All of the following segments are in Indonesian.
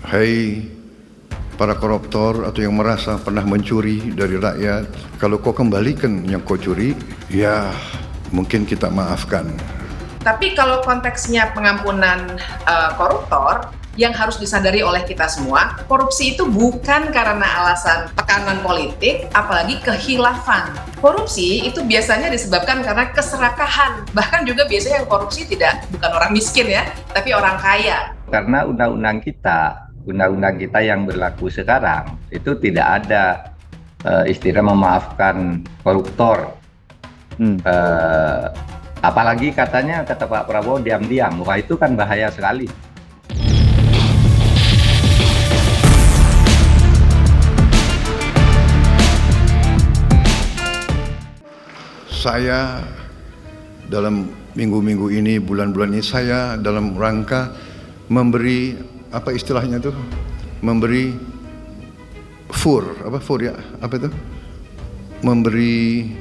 Hai para koruptor atau yang merasa pernah mencuri dari rakyat, kalau kau kembalikan yang kau curi, ya mungkin kita maafkan. Tapi kalau konteksnya pengampunan koruptor, yang harus disadari oleh kita semua, korupsi itu bukan karena alasan tekanan politik, apalagi kehilafan. Korupsi itu biasanya disebabkan karena keserakahan. Bahkan juga biasanya yang korupsi bukan orang miskin ya, tapi orang kaya. Karena undang-undang kita yang berlaku sekarang itu tidak ada istilah memaafkan koruptor. Apalagi kata Pak Prabowo diam-diam, wah itu kan bahaya sekali. Saya dalam minggu-minggu ini, bulan-bulan ini, saya dalam rangka memberi, apa istilahnya tuh, memberi memberi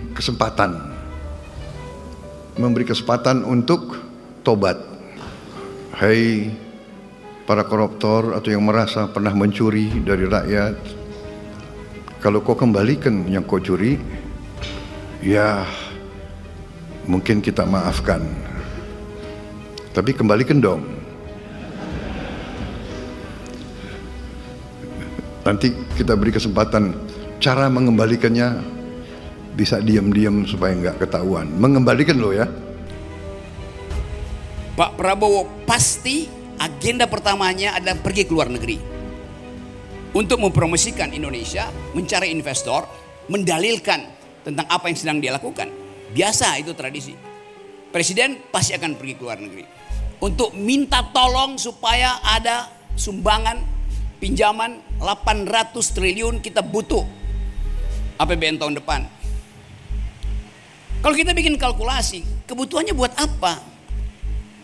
kesempatan untuk tobat. Hai para koruptor atau yang merasa pernah mencuri dari rakyat, kalau kau kembalikan yang kau curi, ya mungkin kita maafkan, tapi kembalikan dong. Nanti kita beri kesempatan cara mengembalikannya, bisa diam-diam supaya nggak ketahuan. Mengembalikan loh ya. Pak Prabowo pasti agenda pertamanya adalah pergi ke luar negeri untuk mempromosikan Indonesia, mencari investor, mendalilkan tentang apa yang sedang dia lakukan. Biasa itu tradisi. Presiden pasti akan pergi ke luar negeri untuk minta tolong supaya ada sumbangan pinjaman 800 triliun kita butuh APBN tahun depan. Kalau kita bikin kalkulasi, kebutuhannya buat apa?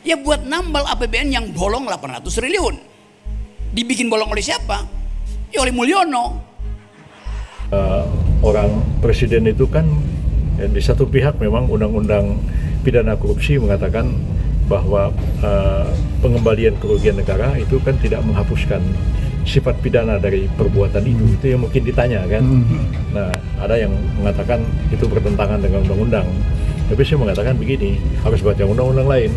Ya buat nambal APBN yang bolong 800 triliun. Dibikin bolong oleh siapa? Ya oleh Mulyono. Orang presiden itu kan di satu pihak memang undang-undang pidana korupsi mengatakan bahwa pengembalian kerugian negara itu kan tidak menghapuskan sifat pidana dari perbuatan itu yang mungkin ditanya kan. Nah, ada yang mengatakan itu bertentangan dengan undang-undang. Tapi saya mengatakan begini, harus baca undang-undang lain.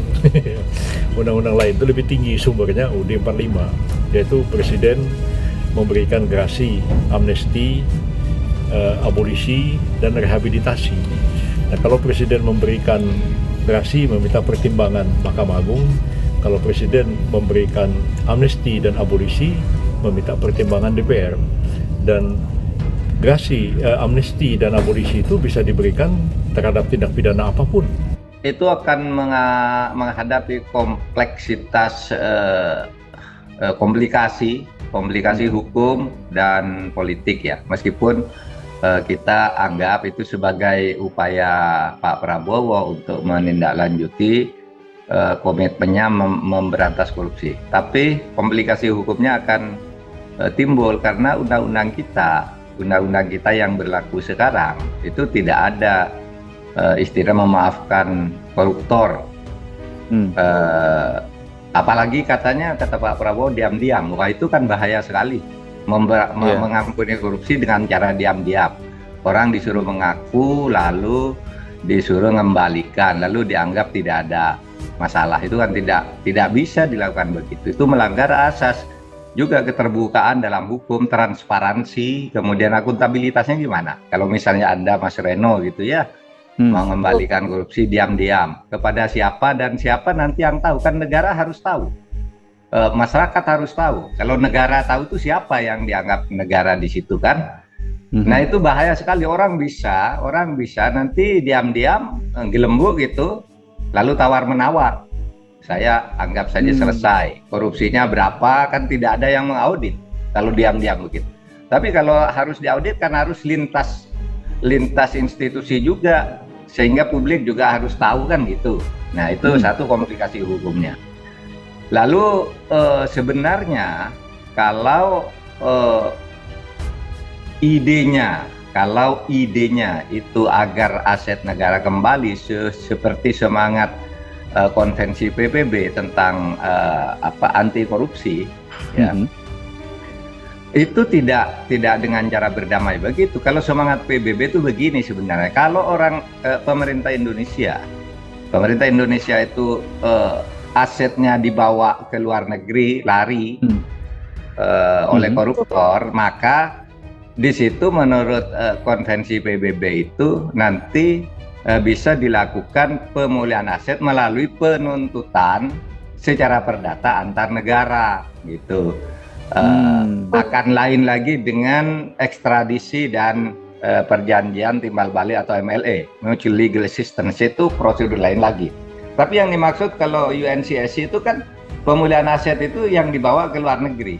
Undang-undang lain itu lebih tinggi sumbernya UUD 45, yaitu presiden memberikan gerasi, amnesti, abolisi, dan rehabilitasi. Nah, kalau presiden memberikan gerasi, meminta pertimbangan Mahkamah Agung. Kalau presiden memberikan amnesti dan abolisi, meminta pertimbangan DPR. Dan gerasi, amnesti dan abolisi itu bisa diberikan terhadap tindak pidana apapun. Itu akan menghadapi kompleksitas komplikasi hukum dan politik ya. Meskipun kita anggap itu sebagai upaya Pak Prabowo untuk menindaklanjuti komitmennya memberantas korupsi. Tapi komplikasi hukumnya akan timbul karena undang-undang kita yang berlaku sekarang itu tidak ada istilah memaafkan koruptor. Apalagi kata Pak Prabowo diam-diam, wah itu kan bahaya sekali. Mengampuni korupsi dengan cara diam-diam. Orang disuruh mengaku, lalu disuruh mengembalikan, lalu dianggap tidak ada masalah. Itu kan tidak bisa dilakukan begitu. Itu melanggar asas juga keterbukaan dalam hukum, transparansi, kemudian akuntabilitasnya gimana? Kalau misalnya Anda Mas Reno gitu ya, mengembalikan korupsi diam-diam kepada siapa dan siapa nanti yang tahu, kan negara harus tahu. Masyarakat harus tahu. Kalau negara tahu itu siapa yang dianggap negara di situ kan. Nah itu bahaya sekali. Orang bisa nanti diam-diam gelembung gitu, lalu tawar-menawar. Saya anggap saja selesai. Korupsinya berapa kan tidak ada yang mengaudit kalau diam-diam begitu. Tapi kalau harus diaudit kan harus lintas institusi juga, sehingga publik juga harus tahu kan gitu. Nah itu satu komplikasi hukumnya. Lalu sebenarnya kalau idenya itu agar aset negara kembali seperti semangat konvensi PBB tentang anti korupsi, ya Itu tidak dengan cara berdamai begitu. Kalau semangat PBB itu begini sebenarnya. Kalau orang pemerintah Indonesia itu asetnya dibawa ke luar negeri, lari oleh koruptor, maka di situ menurut konvensi PBB itu nanti bisa dilakukan pemulihan aset melalui penuntutan secara perdata antar negara gitu. Akan lain lagi dengan ekstradisi dan perjanjian timbal balik atau MLA, Mutual Legal Assistance, itu prosedur lain lagi. Tapi yang dimaksud kalau UNCSC itu kan pemulihan aset itu yang dibawa ke luar negeri.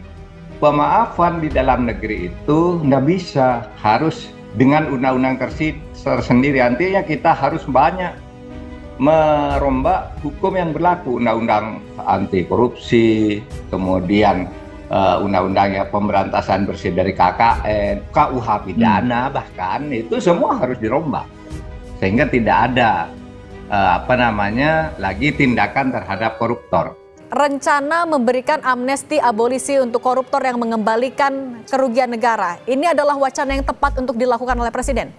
Pemaafan di dalam negeri itu nggak bisa, harus dengan undang-undang tersendiri. Artinya kita harus banyak merombak hukum yang berlaku, undang-undang anti korupsi, kemudian undang-undang pemberantasan bersih dari KKN, KUH pidana, bahkan itu semua harus dirombak sehingga tidak ada lagi tindakan terhadap koruptor. Rencana memberikan amnesti abolisi untuk koruptor yang mengembalikan kerugian negara, ini adalah wacana yang tepat untuk dilakukan oleh Presiden?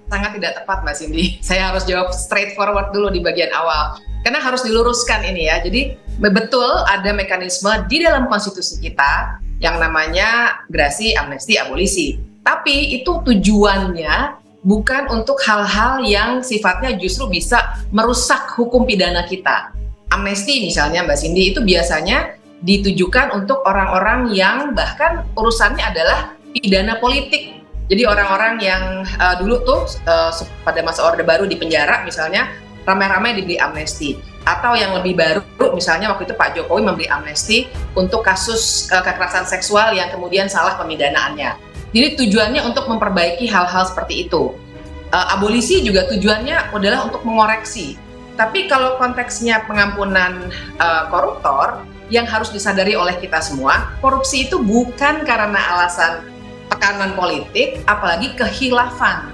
Sangat tidak tepat, Mbak Cindy. Saya harus jawab straightforward dulu di bagian awal. Karena harus diluruskan ini ya. Jadi betul ada mekanisme di dalam konstitusi kita yang namanya gerasi, amnesti, abolisi. Tapi itu tujuannya bukan untuk hal-hal yang sifatnya justru bisa merusak hukum pidana kita. Amnesti misalnya Mbak Cindy itu biasanya ditujukan untuk orang-orang yang bahkan urusannya adalah pidana politik. Jadi orang-orang yang dulu tuh pada masa Orde Baru di penjara misalnya ramai-ramai diberi amnesti. Atau yang lebih baru misalnya waktu itu Pak Jokowi memberi amnesti untuk kasus kekerasan seksual yang kemudian salah pemidanaannya. Jadi tujuannya untuk memperbaiki hal-hal seperti itu. Abolisi juga tujuannya adalah untuk mengoreksi. Tapi kalau konteksnya pengampunan koruptor, yang harus disadari oleh kita semua, korupsi itu bukan karena alasan tekanan politik, apalagi kehilafan.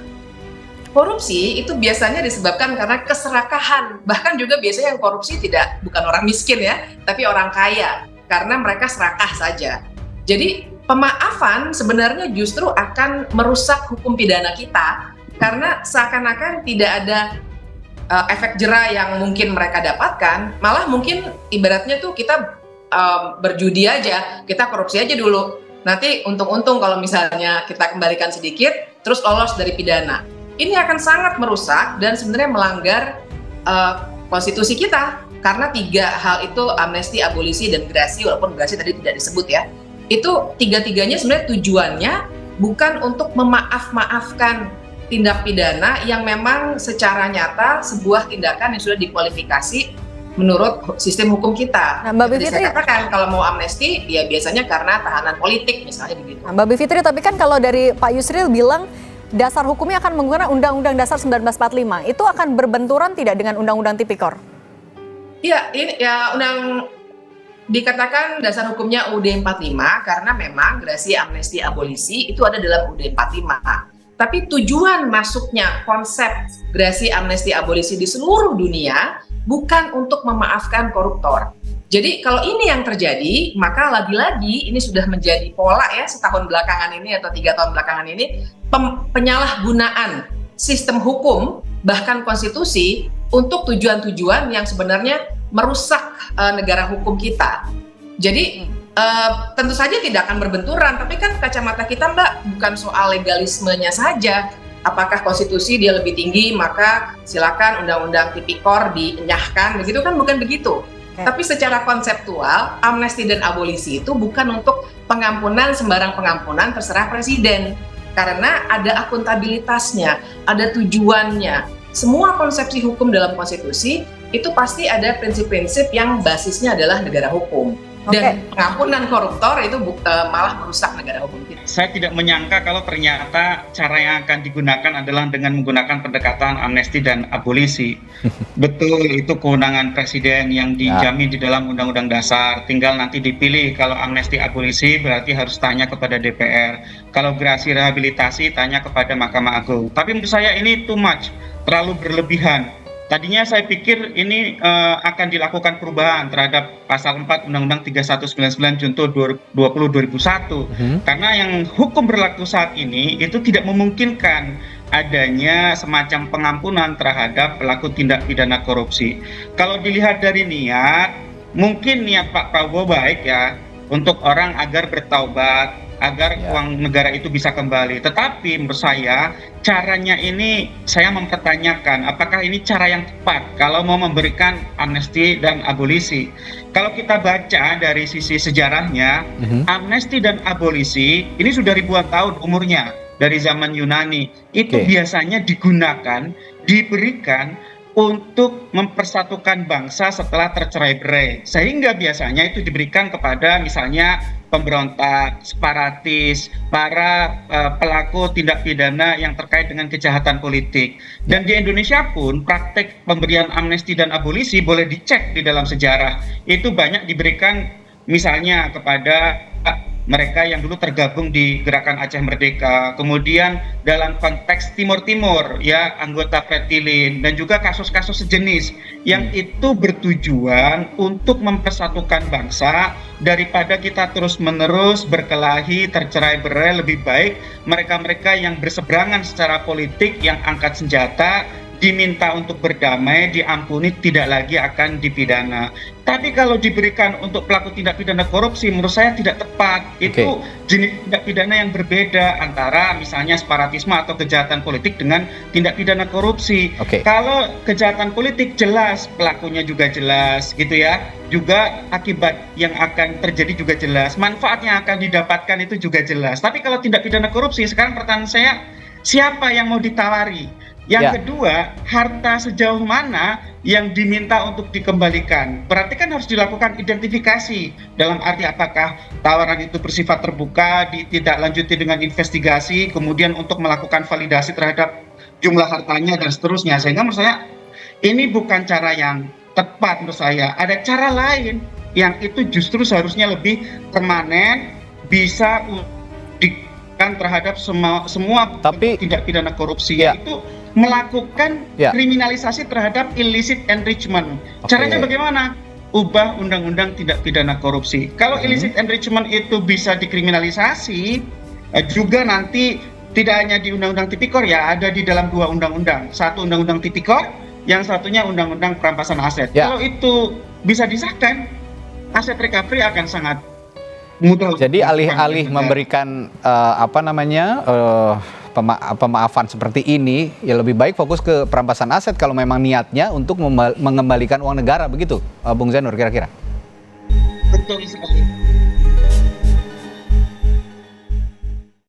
Korupsi itu biasanya disebabkan karena keserakahan. Bahkan juga biasanya yang korupsi bukan orang miskin ya, tapi orang kaya. Karena mereka serakah saja. Jadi pemaafan sebenarnya justru akan merusak hukum pidana kita. Karena seakan-akan tidak ada efek jera yang mungkin mereka dapatkan. Malah mungkin ibaratnya tuh kita berjudi aja, kita korupsi aja dulu. Nanti untung-untung kalau misalnya kita kembalikan sedikit, terus lolos dari pidana. Ini akan sangat merusak dan sebenarnya melanggar konstitusi kita. Karena 3 hal itu, amnesti, abolisi, dan gerasi, walaupun gerasi tadi tidak disebut ya. Itu 3-tiganya sebenarnya tujuannya bukan untuk memaaf-maafkan tindak pidana yang memang secara nyata sebuah tindakan yang sudah dikualifikasi menurut sistem hukum kita. Nah, Mbak Bivitri, saya katakan kalau mau amnesti ya biasanya karena tahanan politik misalnya begitu. Nah, Mbak Bivitri, tapi kan kalau dari Pak Yusril bilang dasar hukumnya akan menggunakan Undang-Undang Dasar 1945, itu akan berbenturan tidak dengan Undang-Undang Tipikor? Iya, ini ya dikatakan dasar hukumnya UUD 45 karena memang gerasi, amnesti, abolisi itu ada dalam UUD 45. Tapi tujuan masuknya konsep gerasi, amnesti, abolisi di seluruh dunia bukan untuk memaafkan koruptor. Jadi kalau ini yang terjadi, maka lagi-lagi ini sudah menjadi pola ya setahun belakangan ini atau 3 tahun belakangan ini, penyalahgunaan sistem hukum bahkan konstitusi untuk tujuan-tujuan yang sebenarnya merusak negara hukum kita. Jadi tentu saja tidak akan berbenturan, tapi kan kacamata kita Mbak bukan soal legalismenya saja. Apakah konstitusi dia lebih tinggi maka silakan undang-undang tipikor dienyahkan, begitu kan, bukan begitu. Tapi secara konseptual, amnesti dan abolisi itu bukan untuk pengampunan sembarang pengampunan terserah presiden. Karena ada akuntabilitasnya, ada tujuannya. Semua konsepsi hukum dalam konstitusi itu pasti ada prinsip-prinsip yang basisnya adalah negara hukum. Dan pengampunan koruptor itu malah merusak negara hukum kita. Saya tidak menyangka kalau ternyata cara yang akan digunakan adalah dengan menggunakan pendekatan amnesti dan abolisi. Betul, itu kewenangan presiden yang dijamin di dalam Undang-Undang Dasar. Tinggal nanti dipilih, kalau amnesti abolisi berarti harus tanya kepada DPR. Kalau gerasi rehabilitasi tanya kepada Mahkamah Agung. Tapi menurut saya ini too much, terlalu berlebihan. Tadinya saya pikir ini akan dilakukan perubahan terhadap pasal 4 Undang-Undang 3199 Junto 20/2001 karena yang hukum berlaku saat ini itu tidak memungkinkan adanya semacam pengampunan terhadap pelaku tindak pidana korupsi. Kalau dilihat dari niat, mungkin niat Pak Prabowo baik ya untuk orang agar bertaubat, agar uang negara itu bisa kembali. Tetapi menurut saya caranya ini saya mempertanyakan apakah ini cara yang tepat kalau mau memberikan amnesti dan abolisi. Kalau kita baca dari sisi sejarahnya, amnesti dan abolisi ini sudah ribuan tahun umurnya dari zaman Yunani. Itu biasanya digunakan, diberikan untuk mempersatukan bangsa setelah tercerai-berai. Sehingga biasanya itu diberikan kepada misalnya pemberontak, separatis, para pelaku tindak pidana yang terkait dengan kejahatan politik. Dan di Indonesia pun praktek pemberian amnesti dan abolisi boleh dicek di dalam sejarah. Itu banyak diberikan misalnya kepada mereka yang dulu tergabung di Gerakan Aceh Merdeka, kemudian dalam konteks Timur Timur ya anggota Fretilin dan juga kasus-kasus sejenis yang itu bertujuan untuk mempersatukan bangsa daripada kita terus-menerus berkelahi, tercerai-berai. Lebih baik mereka-mereka yang berseberangan secara politik yang angkat senjata diminta untuk berdamai, diampuni, tidak lagi akan dipidana. Tapi kalau diberikan untuk pelaku tindak pidana korupsi, menurut saya tidak tepat. Itu jenis tindak pidana yang berbeda antara misalnya separatisme atau kejahatan politik dengan tindak pidana korupsi. Kalau kejahatan politik jelas, pelakunya juga jelas, gitu ya. Juga akibat yang akan terjadi juga jelas. Manfaat yang akan didapatkan itu juga jelas. Tapi kalau tindak pidana korupsi, sekarang pertanyaan saya, siapa yang mau ditawari? Yang kedua, harta sejauh mana yang diminta untuk dikembalikan. Berarti kan harus dilakukan identifikasi dalam arti apakah tawaran itu bersifat terbuka, ditindaklanjuti dengan investigasi, kemudian untuk melakukan validasi terhadap jumlah hartanya dan seterusnya. Sehingga menurut saya ini bukan cara yang tepat menurut saya. Ada cara lain yang itu justru seharusnya lebih permanen, bisa diberikan terhadap semua tindak pidana korupsi, yaitu melakukan kriminalisasi terhadap illicit enrichment. Caranya bagaimana? Ubah undang-undang tindak pidana korupsi. Kalau illicit enrichment itu bisa dikriminalisasi, juga nanti tidak hanya di undang-undang tipikor ya, ada di dalam dua undang-undang. Satu undang-undang tipikor, yang satunya undang-undang perampasan aset. Kalau itu bisa disahkan, aset recovery akan sangat mudah. Jadi alih-alih memberikan pemaafan seperti ini, ya lebih baik fokus ke perampasan aset kalau memang niatnya untuk mengembalikan uang negara, begitu Bung Zainur kira-kira? Betul sekali.